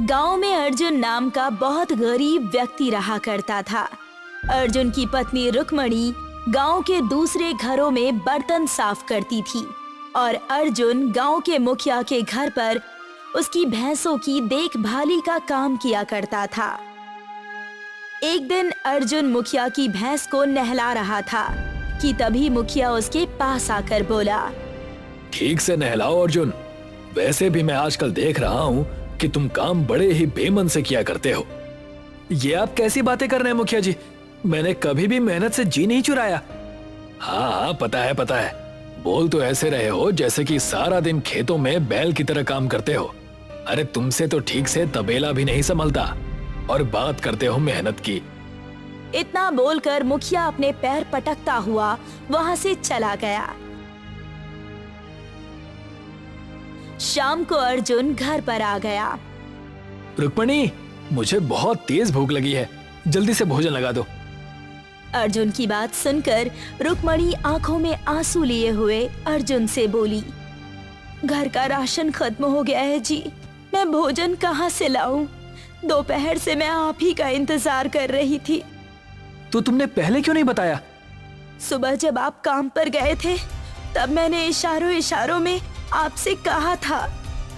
गांव में अर्जुन नाम का बहुत गरीब व्यक्ति रहा करता था। अर्जुन की पत्नी रुक्मणी गांव के दूसरे घरों में बर्तन साफ करती थी और अर्जुन गांव के मुखिया के घर पर उसकी भैंसों की देखभाली का काम किया करता था। एक दिन अर्जुन मुखिया की भैंस को नहला रहा था कि तभी मुखिया उसके पास आकर बोला, ठीक से नहलाओ अर्जुन। वैसे भी मैं आजकल देख रहा हूँ कि तुम काम बड़े ही बेमन से किया करते हो। ये आप कैसी बातें कर रहे हैं मुखिया जी? मैंने कभी भी मेहनत से जी नहीं चुराया। हाँ हाँ, पता है। बोल तो ऐसे रहे हो जैसे कि सारा दिन खेतों में बैल की तरह काम करते हो। अरे तुमसे तो ठीक से तबेला भी नहीं संभलता और बात करते हो मेहनत की। इतना बोलकर मुखिया अपने पैर पटकता हुआ वहां से चला गया। शाम को अर्जुन घर पर आ गया। रुक्मणी, मुझे बहुत तेज भूख लगी है, जल्दी से भोजन लगा दो। अर्जुन की बात सुनकर रुक्मणी आंखों में आंसू लिए हुए अर्जुन से बोली, घर का राशन खत्म हो गया है जी, मैं भोजन कहाँ से लाऊं? दोपहर से मैं आप ही का इंतजार कर रही थी। तो तुमने पहले क्यों नहीं बताया? सुबह जब आप काम पर गए थे तब मैंने इशारों में आपसे कहा था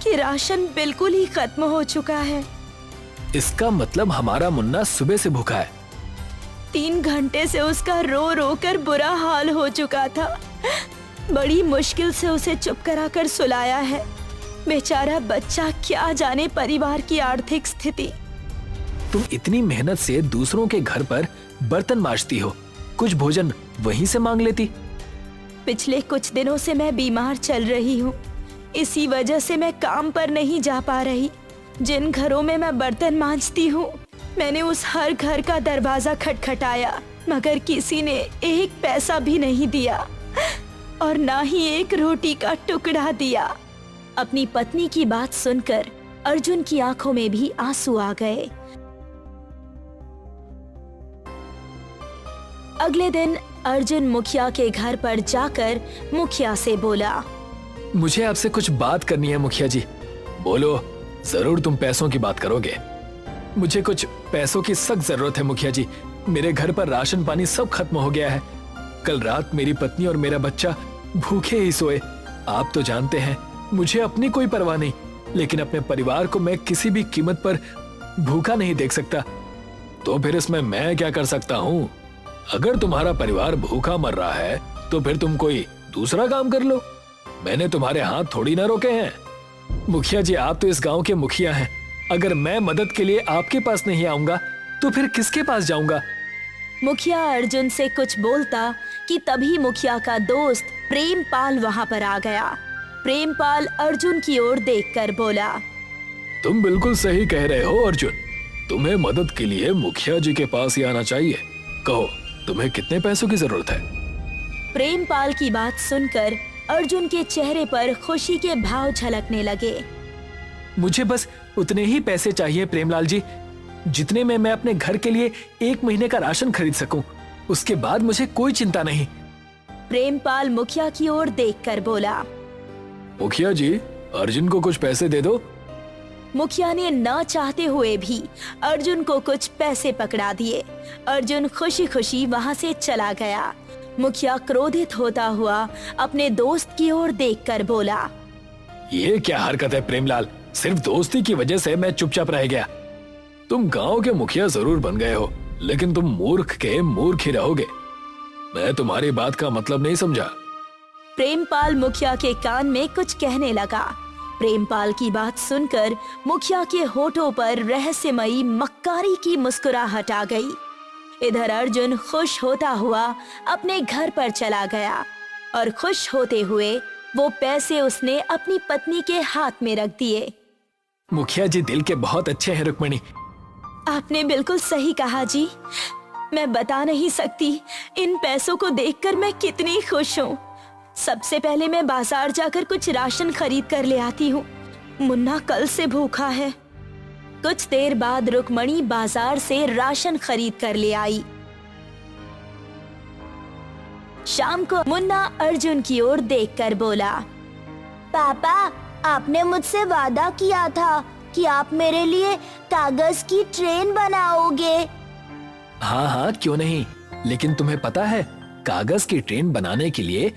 कि राशन बिल्कुल ही खत्म हो चुका है। इसका मतलब हमारा मुन्ना सुबह से भूखा है। 3 घंटे से उसका रो रो कर बुरा हाल हो चुका था। बड़ी मुश्किल से उसे चुप कराकर सुलाया है। बेचारा बच्चा, क्या जाने परिवार की आर्थिक स्थिति। तुम इतनी मेहनत से दूसरों के घर पर बर्तन मांजती हो, कुछ भोजन वहीं से मांग लेती। पिछले कुछ दिनों से मैं बीमार चल रही हूँ, इसी वजह से मैं काम पर नहीं जा पा रही। जिन घरों में मैं बर्तन मांजती हूँ, मैंने उस हर घर का दरवाजा खटखटाया, मगर किसी ने एक पैसा भी नहीं दिया और ना ही एक रोटी का टुकड़ा दिया। अपनी पत्नी की बात सुनकर अर्जुन की आंखों में भी आंसू आ गए। अगले दिन अर्जुन मुखिया के घर पर जाकर मुखिया से बोला, मुझे आपसे कुछ बात करनी है मुखिया जी। बोलो, जरूर तुम पैसों की बात करोगे। मुझे कुछ पैसों की सख्त जरूरत है मुखिया जी। मेरे घर पर राशन पानी सब खत्म हो गया है। कल रात मेरी पत्नी और मेरा बच्चा भूखे ही सोए। आप तो जानते हैं मुझे अपनी कोई परवाह नहीं, लेकिन अपने परिवार को मैं किसी भी कीमत पर भूखा नहीं देख सकता। तो फिर इसमें मैं क्या कर सकता हूँ? अगर तुम्हारा परिवार भूखा मर रहा है तो फिर तुम कोई दूसरा काम कर लो। मैंने तुम्हारे हाथ थोड़ी ना रोके हैं। मुखिया जी, आप तो इस गांव के मुखिया हैं। अगर मैं मदद के लिए आपके पास नहीं आऊंगा तो फिर किसके पास जाऊंगा? मुखिया अर्जुन से कुछ बोलता कि तभी मुखिया का दोस्त प्रेमपाल वहां पर आ गया। प्रेमपाल अर्जुन की ओर देखकर बोला, तुम बिल्कुल सही कह रहे हो अर्जुन। तुम्हें मदद के लिए मुखिया जी के पास ही आना चाहिए। कहो, तुम्हें कितने पैसों की जरूरत है? प्रेमपाल की बात सुनकर अर्जुन के चेहरे पर खुशी के भाव झलकने लगे। मुझे बस उतने ही पैसे चाहिए प्रेमलाल जी, जितने में मैं अपने घर के लिए 1 महीने का राशन खरीद सकूं। उसके बाद मुझे कोई चिंता नहीं। प्रेमपाल मुखिया की ओर देखकर बोला, मुखिया जी, अर्जुन को कुछ पैसे दे दो। मुखिया ने न चाहते हुए भी अर्जुन को कुछ पैसे पकड़ा दिए। अर्जुन खुशी खुशी वहां से चला गया। मुखिया क्रोधित होता हुआ अपने दोस्त की ओर देखकर बोला, ये क्या हरकत है प्रेमलाल? सिर्फ दोस्ती की वजह से मैं चुपचाप रह गया। तुम गांव के मुखिया जरूर बन गए हो, लेकिन तुम मूर्ख के मूर्ख ही रहोगे। मैं तुम्हारी बात का मतलब नहीं समझा। प्रेमपाल मुखिया के कान में कुछ कहने लगा। प्रेमपाल की बात सुनकर मुखिया के होठों पर रहस्यमयी मक्कारी की मुस्कुराहट आ गई। इधर अर्जुन खुश होता हुआ अपने घर पर चला गया और खुश होते हुए वो पैसे उसने अपनी पत्नी के हाथ में रख दिए। मुखिया जी दिल के बहुत अच्छे हैं रुक्मणी। आपने बिल्कुल सही कहा जी। मैं बता नहीं सकती इन पैसों को देखकर मैं कितनी खुश हूँ। सबसे पहले मैं बाजार जाकर कुछ राशन खरीद कर ले आती हूँ। मुन्ना कल से भूखा है। कुछ देर बाद रुक्मणी बाजार से राशन खरीद कर ले आई। शाम को मुन्ना अर्जुन की ओर देखकर बोला, पापा, आपने मुझसे वादा किया था कि आप मेरे लिए कागज की ट्रेन बनाओगे। हाँ हाँ, क्यों नहीं। लेकिन तुम्हें पता है, कागज की ट्रेन बनाने के लिए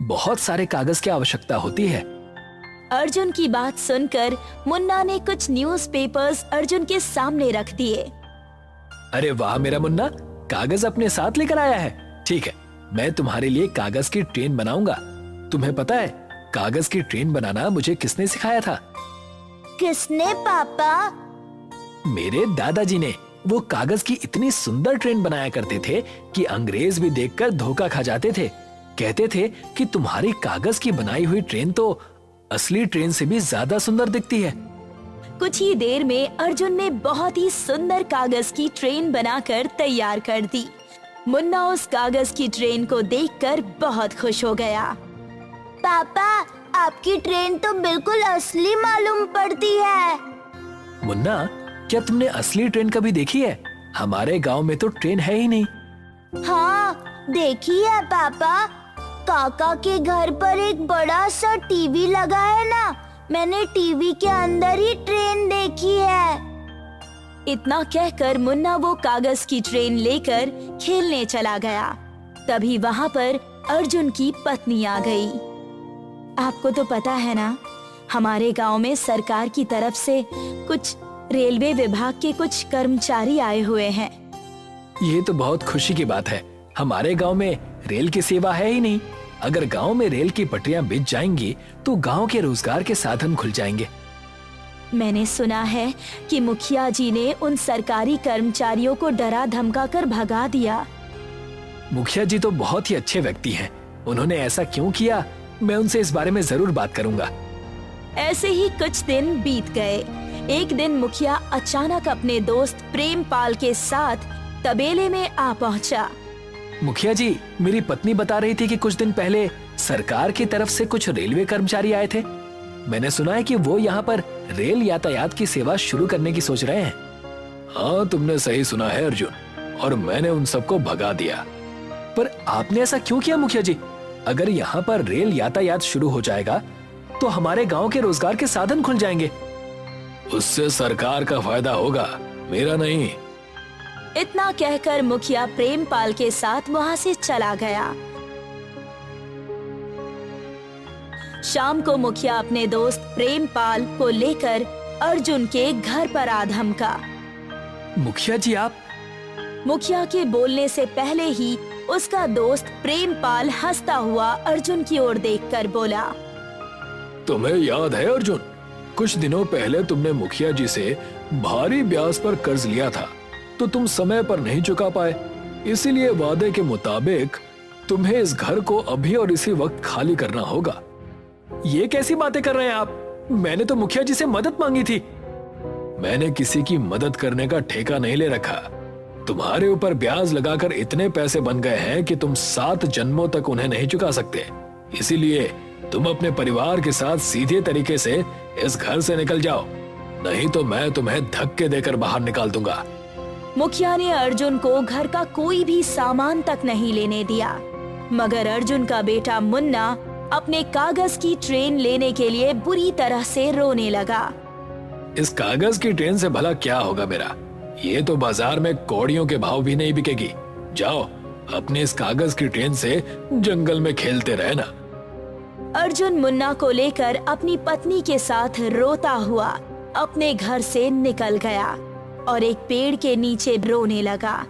बहुत सारे कागज की आवश्यकता होती है। अर्जुन की बात सुनकर मुन्ना ने कुछ न्यूज़पेपर्स अर्जुन के सामने रख दिए। अरे वाह मेरा मुन्ना, कागज अपने साथ लेकर आया है। ठीक है, मैं तुम्हारे लिए कागज की ट्रेन बनाऊंगा। तुम्हें पता है, कागज की ट्रेन बनाना मुझे किसने सिखाया था? किसने पापा? मेरे दादाजी ने। वो कागज की इतनी सुंदर ट्रेन बनाया करते थे कि अंग्रेज भी देखकर धोखा खा जाते थे। कहते थे कि तुम्हारी कागज की बनाई हुई ट्रेन तो असली ट्रेन से भी ज्यादा सुंदर दिखती है। कुछ ही देर में अर्जुन ने बहुत ही सुंदर कागज की ट्रेन बनाकर तैयार कर दी। मुन्ना उस कागज की ट्रेन को देखकर बहुत खुश हो गया। पापा, आपकी ट्रेन तो बिल्कुल असली मालूम पड़ती है। मुन्ना, क्या तुमने असली ट्रेन कभी देखी है? हमारे गांव में तो ट्रेन है ही नहीं। हाँ, देखी है पापा। काका के घर पर एक बड़ा सा टीवी लगा है ना, मैंने टीवी के अंदर ही ट्रेन देखी है। इतना कहकर मुन्ना वो कागज की ट्रेन लेकर खेलने चला गया। तभी वहाँ पर अर्जुन की पत्नी आ गई। आपको तो पता है ना, हमारे गांव में सरकार की तरफ से कुछ रेलवे विभाग के कुछ कर्मचारी आए हुए हैं। ये तो बहुत खुशी की बात है। हमारे गांव में रेल की सेवा है ही नहीं। अगर गांव में रेल की पटरियां बिछ जाएंगी तो गांव के रोजगार के साधन खुल जाएंगे। मैंने सुना है कि मुखिया जी ने उन सरकारी कर्मचारियों को डरा धमका कर भगा दिया। मुखिया जी तो बहुत ही अच्छे व्यक्ति हैं। उन्होंने ऐसा क्यों किया, मैं उनसे इस बारे में जरूर बात करूंगा। ऐसे ही कुछ दिन बीत गए। एक दिन मुखिया अचानक अपने दोस्त प्रेमपाल के साथ तबेले में आ पहुंचा। मुखिया जी, मेरी पत्नी बता रही थी कि कुछ दिन पहले सरकार की तरफ से कुछ रेलवे कर्मचारी आए थे। मैंने सुना है कि वो यहाँ पर रेल यातायात की सेवा शुरू करने की सोच रहे हैं। हाँ, तुमने सही सुना है अर्जुन, और मैंने उन सबको भगा दिया। पर आपने ऐसा क्यों किया मुखिया जी? अगर यहाँ पर रेल यातायात शुरू हो जाएगा तो हमारे गांव के रोजगार के साधन खुल जाएंगे। उससे सरकार का फायदा होगा, मेरा नहीं। इतना कहकर मुखिया प्रेमपाल के साथ वहां से चला गया। शाम को मुखिया अपने दोस्त प्रेमपाल को लेकर अर्जुन के घर पर आ धमका। मुखिया जी, आप? मुखिया के बोलने से पहले ही उसका दोस्त प्रेमपाल हंसता हुआ अर्जुन की ओर देखकर बोला। तुम्हें याद है अर्जुन, कुछ दिनों पहले तुमने मुखिया जी से भारी ब्याज पर कर्ज लिया था, तो तुम समय पर नहीं चुका पाए। इसीलिए वादे के मुताबिक तुम्हें इस घर को अभी और इसी वक्त खाली करना होगा। ये कैसी बातें कर रहे हैं आप? मैंने तो मुखिया जी से मदद मांगी थी। मैंने किसी की मदद करने का ठेका नहीं ले रखा। तुम्हारे ऊपर ब्याज लगाकर इतने पैसे बन गए हैं कि तुम 7 जन्मों तक उन्हें नहीं चुका सकते। इसीलिए तुम अपने परिवार के साथ सीधे तरीके से इस घर से निकल जाओ, नहीं तो मैं तुम्हें धक्के देकर बाहर निकाल दूंगा। मुखिया ने अर्जुन को घर का कोई भी सामान तक नहीं लेने दिया, मगर अर्जुन का बेटा मुन्ना अपने कागज की ट्रेन लेने के लिए बुरी तरह से रोने लगा। इस कागज की ट्रेन से भला क्या होगा मेरा? ये तो बाजार में कौड़ियों के भाव भी नहीं बिकेगी। जाओ, अपने इस कागज की ट्रेन से जंगल में खेलते रहना। अर्जुन मुन्ना को लेकर अपनी पत्नी के साथ रोता हुआ अपने घर से निकल गया और एक पेड़ के नीचे रोने लगा।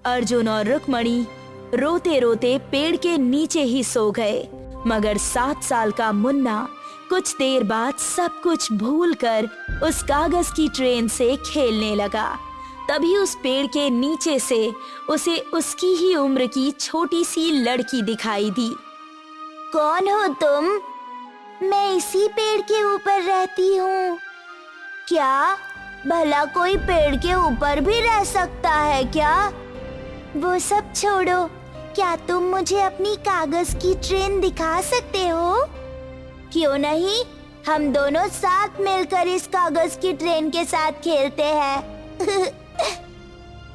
अर्जुन और रुक्मणी रोते रोते पेड़ के नीचे ही सो गए, मगर 7 साल का मुन्ना कुछ देर बाद सब कुछ भूलकर उस कागज की ट्रेन से खेलने लगा। तभी उस पेड़ के नीचे से उसे उसकी ही उम्र की छोटी सी लड़की दिखाई दी। कौन हो तुम? मैं इसी पेड़ के ऊपर रहती हूँ। क्या भला कोई पेड़ के ऊपर भी रह सकता है क्या? वो सब छोड़ो, क्या तुम मुझे अपनी कागज की ट्रेन दिखा सकते हो? क्यों नहीं, हम दोनों साथ मिलकर इस कागज की ट्रेन के साथ खेलते हैं।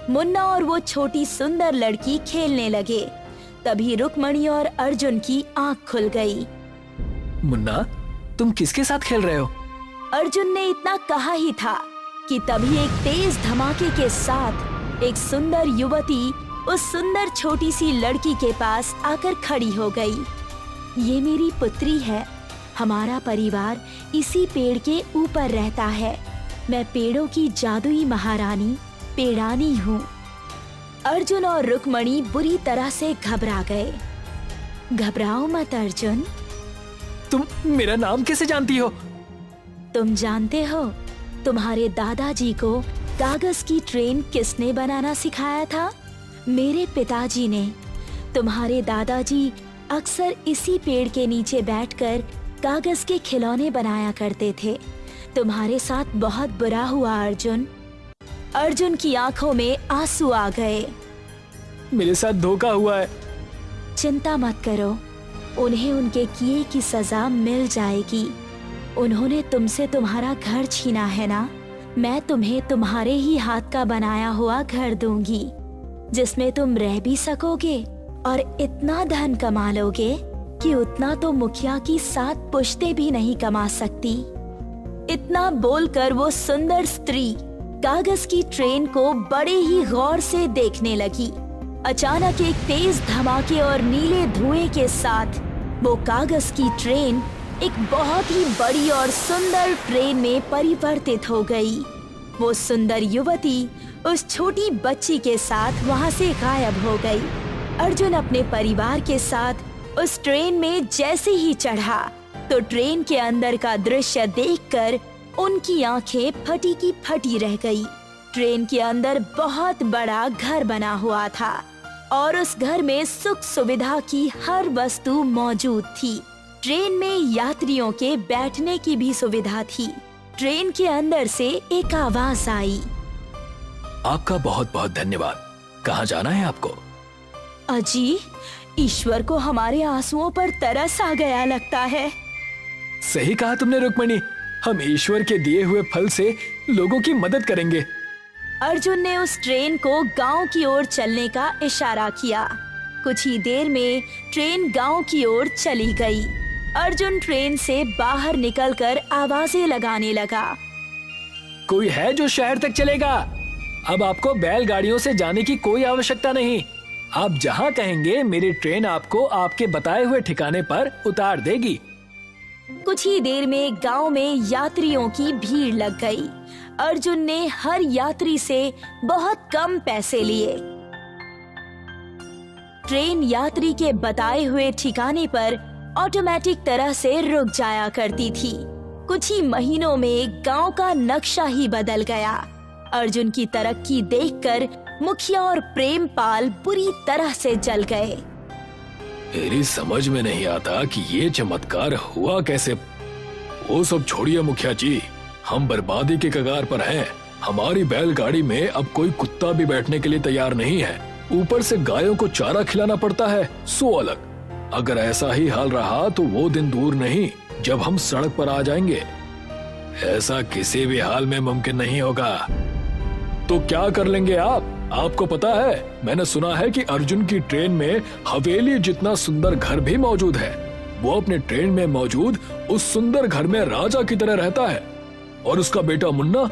मुन्ना और वो छोटी सुंदर लड़की खेलने लगे। तभी रुक्मणी और अर्जुन की आंख खुल गई। मुन्ना, तुम किसके साथ खेल रहे हो? अर्जुन ने इतना कहा ही था कि तभी एक तेज धमाके के साथ एक सुंदर युवती उस सुंदर छोटी सी लड़की के पास आकर खड़ी हो गई। ये मेरी पुत्री है। हमारा परिवार इसी पेड़ के ऊपर रहता है। मैं पेड़ों की जादुई महारानी पेड़ानी हूँ। अर्जुन और रुक्मणी बुरी तरह से घबरा गए। घबराओ मत अर्जुन। तुम मेरा नाम कैसे जानती हो? तुम जानते हो तुम्हारे दादाजी को कागज की ट्रेन किसने बनाना सिखाया था? मेरे पिताजी ने। तुम्हारे दादाजी अक्सर इसी पेड़ के नीचे बैठकर कागज के खिलौने बनाया करते थे। तुम्हारे साथ बहुत बुरा हुआ अर्जुन। अर्जुन की आंखों में आंसू आ गए। मेरे साथ धोखा हुआ है। चिंता मत करो, उन्हें उनके किए की सजा मिल जाएगी। उन्होंने तुमसे तुम्हारा घर छीना है ना? मैं तुम्हें तुम्हारे ही हाथ का बनाया हुआ घर दूंगी, जिसमें तुम रह भी सकोगे और इतना धन कमा लोगे कि उतना तो मुखिया की 7 पुश्तें भी नहीं कमा सकती। इतना बोलकर वो सुंदर स्त्री कागज की ट्रेन को बड़े ही गौर से देखने लगी। अचानक एक तेज धमाके और नीले धुएं के साथ वो कागज की ट्रेन एक बहुत ही बड़ी और सुंदर ट्रेन में परिवर्तित हो गई। वो सुंदर युवती उस छोटी बच्ची के साथ वहां से गायब हो गई। अर्जुन अपने परिवार के साथ उस ट्रेन में जैसे ही चढ़ा तो ट्रेन के अंदर का दृश्य देखकर उनकी आंखें फटी की फटी रह गई। ट्रेन के अंदर बहुत बड़ा घर बना हुआ था और उस घर में सुख सुविधा की हर वस्तु मौजूद थी। ट्रेन में यात्रियों के बैठने की भी सुविधा थी। ट्रेन के अंदर से एक आवाज आई। आपका बहुत बहुत धन्यवाद। कहाँ जाना है आपको? अजी, ईश्वर को हमारे आंसुओं पर तरस आ गया लगता है। सही कहा तुमने रुक्मणी। हम ईश्वर के दिए हुए फल से लोगों की मदद करेंगे। अर्जुन ने उस ट्रेन को गांव की ओर चलने का इशारा किया। कुछ ही देर में ट्रेन गांव की ओर चली गई। अर्जुन ट्रेन से बाहर निकलकर आवाजें लगाने लगा। कोई है जो शहर तक चलेगा? अब आपको बैलगाड़ियों से जाने की कोई आवश्यकता नहीं। आप जहां कहेंगे मेरी ट्रेन आपको आपके बताए हुए ठिकाने पर उतार देगी। कुछ ही देर में गांव में यात्रियों की भीड़ लग गई। अर्जुन ने हर यात्री से बहुत कम पैसे लिए। ट्रेन यात्री के बताए हुए ठिकाने पर ऑटोमेटिक तरह से रुक जाया करती थी। कुछ ही महीनों में गांव का नक्शा ही बदल गया। अर्जुन की तरक्की देखकर मुखिया और प्रेमपाल बुरी तरह से जल गए। मेरी समझ में नहीं आता कि ये चमत्कार हुआ कैसे। वो सब छोड़िए मुखिया जी, हम बर्बादी के कगार पर हैं। हमारी बैलगाड़ी में अब कोई कुत्ता भी बैठने के लिए तैयार नहीं है। ऊपर से गायों को चारा खिलाना पड़ता है, सो अलग। अगर ऐसा ही हाल रहा तो वो दिन दूर नहीं जब हम सड़क पर आ जाएंगे। ऐसा किसी भी हाल में मुमकिन नहीं होगा। तो क्या कर लेंगे आप? आपको पता है, मैंने सुना है कि अर्जुन की ट्रेन में हवेली जितना सुंदर घर भी मौजूद है। वो अपने ट्रेन में मौजूद उस सुंदर घर में राजा की तरह रहता है। और उसका बेटा मुन्ना,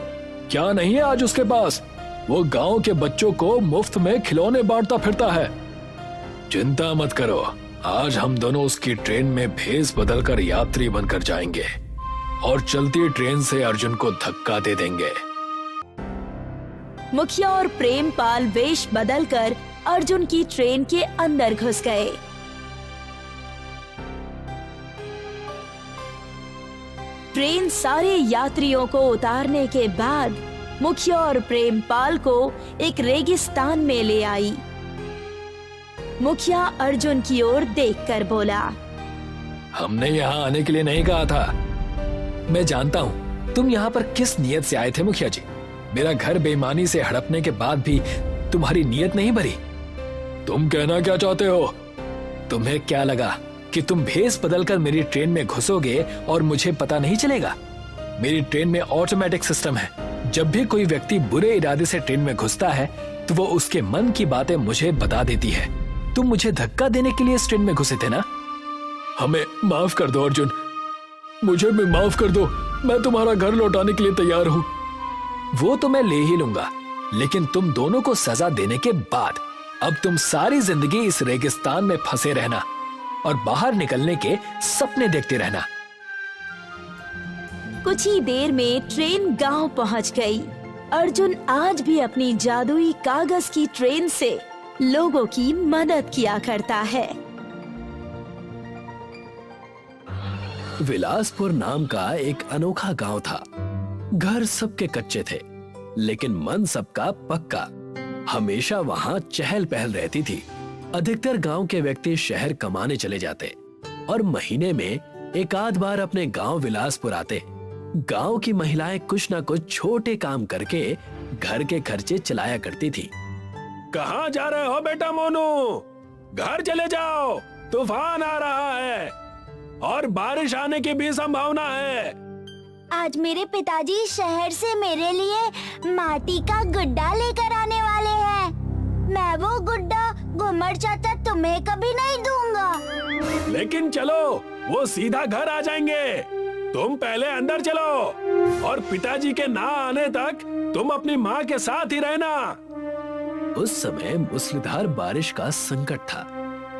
क्या नहीं है आज उसके पास? वो गांव के बच्चों को मुफ्त में खिलौने बांटता फिरता है। चिंता मत करो, आज हम दोनों उसकी ट्रेन में भेस बदलकर यात्री बनकर जाएंगे और चलती ट्रेन से अर्जुन को धक्का दे देंगे। मुखिया और प्रेमपाल वेश बदलकर अर्जुन की ट्रेन के अंदर घुस गए। ट्रेन सारे यात्रियों को उतारने के बाद मुखिया और प्रेमपाल को एक रेगिस्तान में ले आई। मुखिया अर्जुन की ओर देखकर बोला, हमने यहाँ आने के लिए नहीं कहा था। मैं जानता हूँ तुम यहाँ पर किस नियत से आए थे मुखिया जी। मेरा घर बेईमानी से हड़पने के बाद भी तुम्हारी नियत नहीं भरी। तुम कहना क्या चाहते हो? तुम्हें क्या लगा कि तुम भेस बदलकर मेरी ट्रेन में घुसोगे और मुझे पता नहीं चलेगा? मेरी ट्रेन में ऑटोमेटिक सिस्टम है। जब भी कोई व्यक्ति बुरे इरादे से ट्रेन में घुसता है तो वो उसके मन की बातें मुझे बता देती है। तुम मुझे धक्का देने के लिए इस ट्रेन में घुसे थे ना? हमें माफ कर दो अर्जुन, मुझे भी माफ कर दो। मैं तुम्हारा घर लौटाने के लिए तैयार हूँ। वो तो मैं ले ही लूंगा, लेकिन तुम दोनों को सजा देने के बाद अब तुम सारी जिंदगी इस रेगिस्तान में फंसे रहना और बाहर निकलने के सपने देखते रहना। कुछ ही देर में ट्रेन गांव पहुंच गई। अर्जुन आज भी अपनी जादुई कागज की ट्रेन से लोगों की मदद किया करता है। विलासपुर नाम का एक अनोखा गांव था। घर सबके कच्चे थे, लेकिन मन सबका पक्का। हमेशा वहां चहल पहल रहती थी। अधिकतर गांव के व्यक्ति शहर कमाने चले जाते और महीने में एक आध बार अपने गांव विलासपुर आते। गांव की महिलाएं कुछ न कुछ छोटे काम करके घर के खर्चे चलाया करती थी। कहाँ जा रहे हो बेटा मोनू? घर चले जाओ, तूफान आ रहा है और बारिश आने की भी संभावना है। आज मेरे पिताजी शहर से मेरे लिए माटी का गुड्डा लेकर आने वाले हैं। मैं वो गुड्डा घुमर चाचा तुम्हें कभी नहीं दूंगा। लेकिन चलो, वो सीधा घर आ जाएंगे। तुम पहले अंदर चलो और पिताजी के ना आने तक तुम अपनी माँ के साथ ही रहना। उस समय मूसलाधार बारिश का संकट था।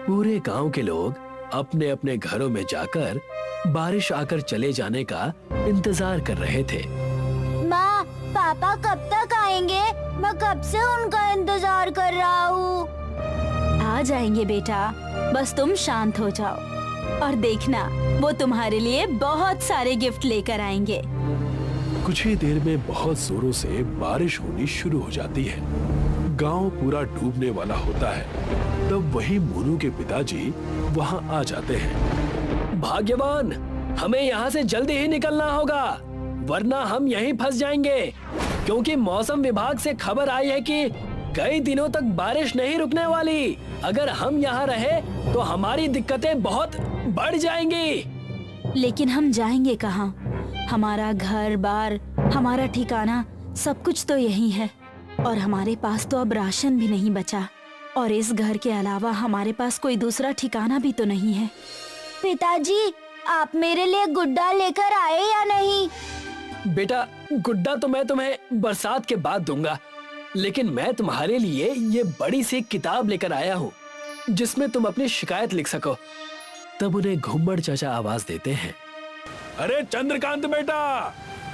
पूरे गांव के लोग अपने अपने घरों में जाकर बारिश आकर चले जाने का इंतजार कर रहे थे। माँ, पापा कब तक आएंगे? मैं कब से उनका इंतजार कर रहा हूँ। आ जाएंगे बेटा, बस तुम शांत हो जाओ और देखना वो तुम्हारे लिए बहुत सारे गिफ्ट लेकर आएंगे। कुछ ही देर में बहुत जोरों से बारिश होनी शुरू हो जाती है। गांव पूरा डूबने वाला होता है। तब वही मोनू के पिताजी वहां आ जाते हैं। भाग्यवान, हमें यहाँ से जल्दी ही निकलना होगा, वरना हम यहीं फंस जाएंगे। क्योंकि मौसम विभाग से खबर आई है कि कई दिनों तक बारिश नहीं रुकने वाली। अगर हम यहाँ रहे तो हमारी दिक्कतें बहुत बढ़ जाएंगी। लेकिन हम जाएंगे कहाँ? हमारा घर बार, हमारा ठिकाना, सब कुछ तो यही है और हमारे पास तो अब राशन भी नहीं बचा और इस घर के अलावा हमारे पास कोई दूसरा ठिकाना भी तो नहीं है। पिताजी, आप मेरे लिए गुड्डा लेकर आए या नहीं? बेटा, गुड्डा तो मैं तुम्हें बरसात के बाद दूंगा, लेकिन मैं तुम्हारे लिए ये बड़ी सी किताब लेकर आया हूँ जिसमें तुम अपनी शिकायत लिख सको। तब उन्हें घुम्मड़ चाचा आवाज देते हैं। अरे चंद्रकांत बेटा,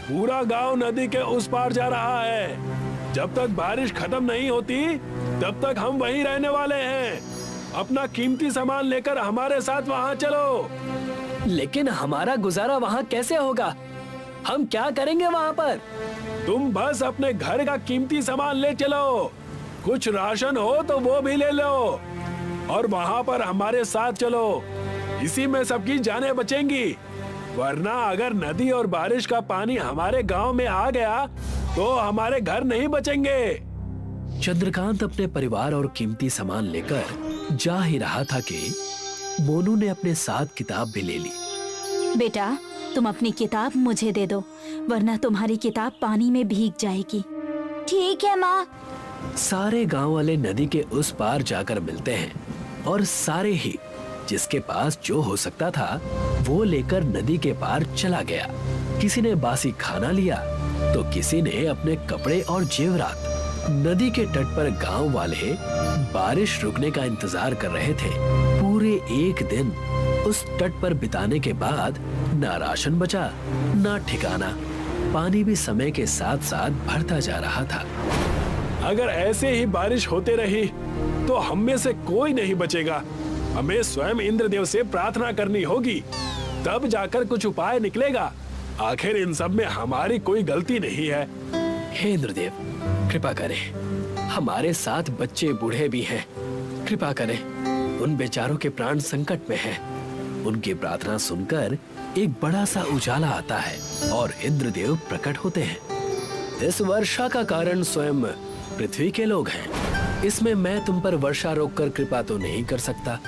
पूरा गांव नदी के उस पार जा रहा है। जब तक बारिश खत्म नहीं होती तब तक हम वहीं रहने वाले हैं। अपना कीमती सामान लेकर हमारे साथ वहां चलो। लेकिन हमारा गुजारा वहाँ कैसे होगा? हम क्या करेंगे वहाँ पर? तुम बस अपने घर का कीमती सामान ले चलो। कुछ राशन हो तो वो भी ले लो और वहाँ पर हमारे साथ चलो। इसी में सबकी जानें बचेंगी। वरना अगर नदी और बारिश का पानी हमारे गांव में आ गया तो हमारे घर नहीं बचेंगे। चंद्रकांत अपने परिवार और कीमती सामान लेकर जा ही रहा था कि मोनू ने अपने साथ किताब भी ले ली। बेटा, तुम अपनी किताब मुझे दे दो, वरना तुम्हारी किताब पानी में भीग जाएगी। ठीक है माँ। सारे गांव वाले नदी के उस पार जाकर मिलते हैं और सारे ही जिसके पास जो हो सकता था वो लेकर नदी के पार चला गया। किसी ने बासी खाना लिया तो किसी ने अपने कपड़े और जेवरात। नदी के तट पर गांव वाले बारिश रुकने का इंतजार कर रहे थे। पूरे एक दिन उस तट पर बिताने के बाद ना राशन बचा, ना ठिकाना। पानी भी समय के साथ साथ बढ़ता जा रहा था। अगर ऐसे ही बारिश होते रही तो हम में से कोई नहीं बचेगा। हमें स्वयं इंद्रदेव से प्रार्थना करनी होगी, तब जाकर कुछ उपाय निकलेगा। आखिर इन सब में हमारी कोई गलती नहीं है। हे इंद्रदेव, कृपा करें। हमारे साथ बच्चे बूढ़े भी हैं। कृपा करें, उन बेचारों के प्राण संकट में हैं। उनकी प्रार्थना सुनकर एक बड़ा सा उजाला आता है और इंद्रदेव प्रकट होते हैं। इस वर्षा का कारण स्वयं पृथ्वी के लोग हैं। इसमें मैं तुम पर वर्षा रोककर कृपा तो नहीं कर सकता,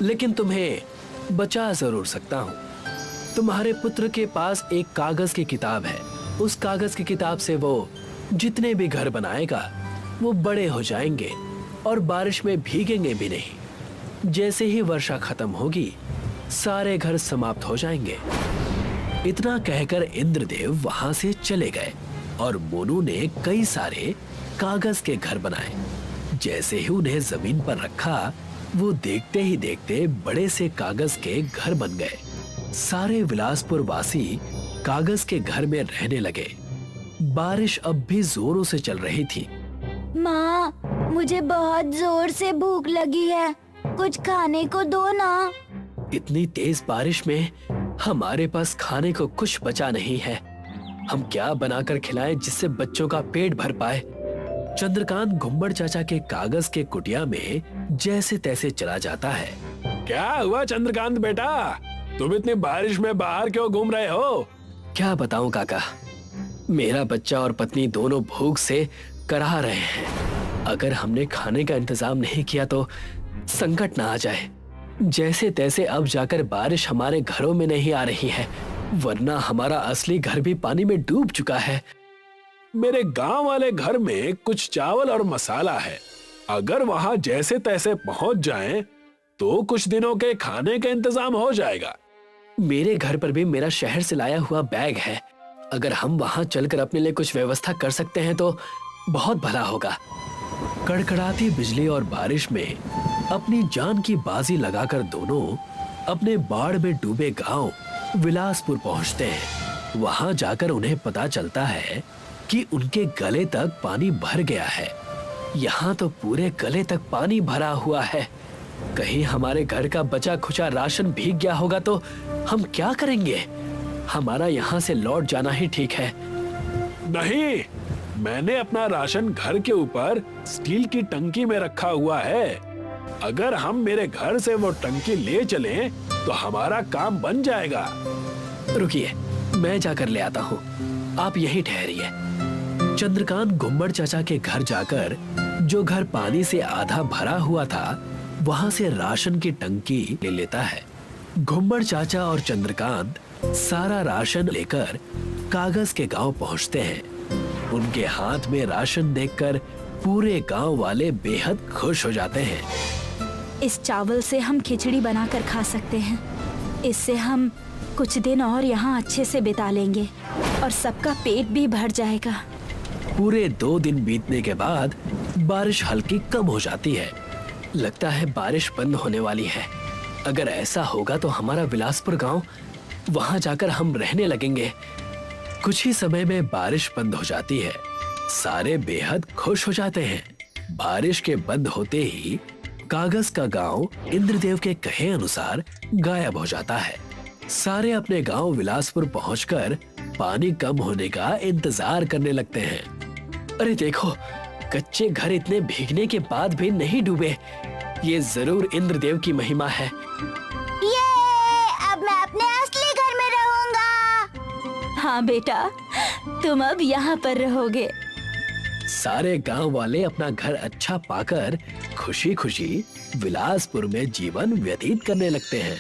लेकिन तुम्हें बचा जरूर सकता हूँ। तुम्हारे पुत्र के पास एक कागज की किताब है। उस कागज की किताब से वो जितने भी घर बनाएगा वो बड़े हो जाएंगे और बारिश में भीगेंगे भी नहीं। जैसे ही वर्षा खत्म होगी सारे घर समाप्त हो जाएंगे। इतना कहकर इंद्रदेव वहां से चले गए और मोनू ने कई सारे कागज के घर बनाए। जैसे ही उन्हें जमीन पर रखा, वो देखते ही देखते बड़े से कागज के घर बन गए। सारे विलासपुर वासी कागज के घर में रहने लगे। बारिश अब भी जोरों से चल रही थी। माँ, मुझे बहुत जोर से भूख लगी है, कुछ खाने को दो ना। इतनी तेज बारिश में हमारे पास खाने को कुछ बचा नहीं है। हम क्या बनाकर खिलाएं जिससे बच्चों का पेट भर पाए। चंद्रकांत घुम्मड़ चाचा के कागज के कुटिया में जैसे तैसे चला जाता है। क्या हुआ चंद्रकांत बेटा, तुम इतनी बारिश में बाहर क्यों घूम रहे हो? क्या बताऊं काका, मेरा बच्चा और पत्नी दोनों भूख से कराह रहे हैं। अगर हमने खाने का इंतजाम नहीं किया तो संकट ना आ जाए। जैसे तैसे अब जाकर बारिश हमारे घरों में नहीं आ रही है, वरना हमारा असली घर भी पानी में डूब चुका है। मेरे गांव वाले घर में कुछ चावल और मसाला है, अगर वहां जैसे तैसे पहुंच जाएं, तो कुछ दिनों के खाने का इंतजाम हो जाएगा। मेरे घर पर भी मेरा शहर से लाया हुआ बैग है, अगर हम वहां चलकर अपने लिए कुछ व्यवस्था कर सकते हैं तो बहुत भला होगा। कड़कड़ाती बिजली और बारिश में अपनी जान की बाजी लगाकर दोनों अपने बाढ़ में डूबे गांव विलासपुर पहुंचते हैं। वहां जाकर उन्हें पता चलता है कि उनके गले तक पानी भर गया है। यहाँ तो पूरे गले तक पानी भरा हुआ है। कहीं हमारे घर का बचा खुचा राशन भीग गया होगा तो हम क्या करेंगे? हमारा यहाँ से लौट जाना ही ठीक है। नहीं, मैंने अपना राशन घर के ऊपर स्टील की टंकी में रखा हुआ है। अगर हम मेरे घर से वो टंकी ले चलें, तो हमारा काम बन जाएगा। रुकिए, मैं जाकर ले आता हूँ, आप यहीं ठहरिए। चंद्रकांत घुम्मड़ चाचा के घर जाकर, जो घर पानी से आधा भरा हुआ था, वहां से राशन की टंकी ले लेता है। घुम्मड़ चाचा और चंद्रकांत सारा राशन लेकर कागज के गांव पहुंचते हैं। उनके हाथ में राशन देखकर पूरे गांव वाले बेहद खुश हो जाते हैं। इस चावल से हम खिचड़ी बनाकर खा सकते हैं। इससे हम कुछ दिन और यहाँ अच्छे से बिता लेंगे और सबका पेट भी भर जाएगा। पूरे 2 दिन बीतने के बाद बारिश हल्की कम हो जाती है। लगता है बारिश बंद होने वाली है। अगर ऐसा होगा तो हमारा विलासपुर गांव, वहां जाकर हम रहने लगेंगे। कुछ ही समय में बारिश बंद हो जाती है। सारे बेहद खुश हो जाते हैं। बारिश के बंद होते ही कागज का गांव इंद्रदेव के कहे अनुसार गायब हो जाता है। सारे अपने गांव विलासपुर पहुंचकर पानी कम होने का इंतजार करने लगते हैं। अरे देखो, कच्चे घर इतने भीगने के बाद भी नहीं डूबे। ये जरूर इंद्रदेव की महिमा है। ये, अब मैं अपने असली घर में रहूंगा। हाँ बेटा, तुम अब यहाँ पर रहोगे। सारे गांव वाले अपना घर अच्छा पाकर खुशी खुशी विलासपुर में जीवन व्यतीत करने लगते हैं।